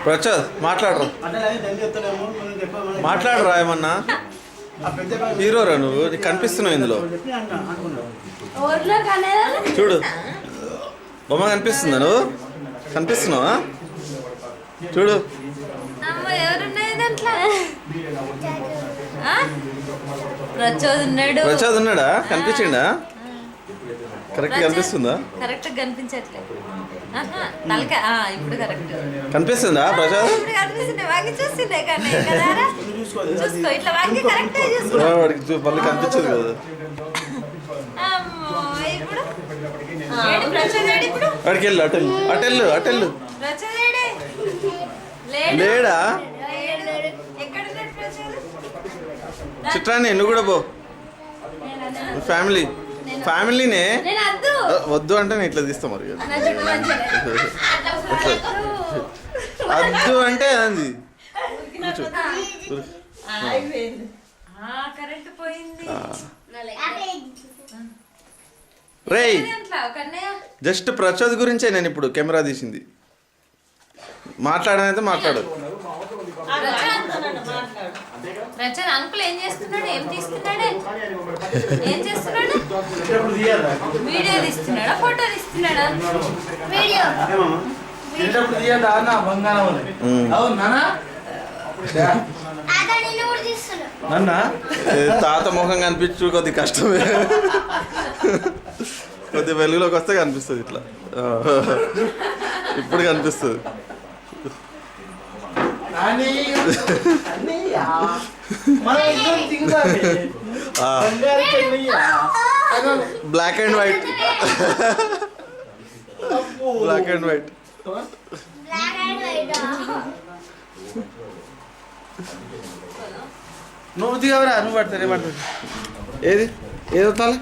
ప్రసాద్ మాట్లాడరు మాట్లాడరా ఏమన్నా హీరోరా నువ్వు నీకు కనిపిస్తున్నావు ఇందులో చూడు బొమ్మ కనిపిస్తుందా నువ్వు కనిపిస్తున్నావా చూడు ప్రసాద్ ఉన్నాడా కనిపించిండా కరెక్ట్ కనిపిస్తుందా కరెక్ట్ కనిపించట్లేదు ఇప్పుడు కరెక్ట్ కనిపిస్తుందా ప్రసాద్ మళ్ళీ కనిపించదు కదా అడికి వెళ్ళు అటెళ్ళు అటెళ్ళు లేడా చిత్రాన్ని నువ్వు కూడా పో ఫ్యామిలీనే వద్దు అంటే నేను ఇట్లా తీస్తా మరి వద్దు అంటే అది రేయ్ జస్ట్ ప్రసాద్ గురించే నేను ఇప్పుడు కెమెరా తీసింది మాట్లాడనైతే మాట్లాడు అంకుల్ ఏం చేస్తున్నాడు ఏం తీస్తున్నాడే ఏం చేస్తున్నాడు వీడియో తీస్తున్నాడా ఫోటో తీస్తున్నాడా తాత ముఖం కనిపించు కొద్ది కష్టమే కొద్ది వెలుగులోకి వస్తే కనిపిస్తుంది ఇట్లా ఇప్పుడు కనిపిస్తుంది black and white black and white నువ్వు దిగవరా నువ్వు పడతారు ఏమంటారు ఏది ఏది వస్తాలే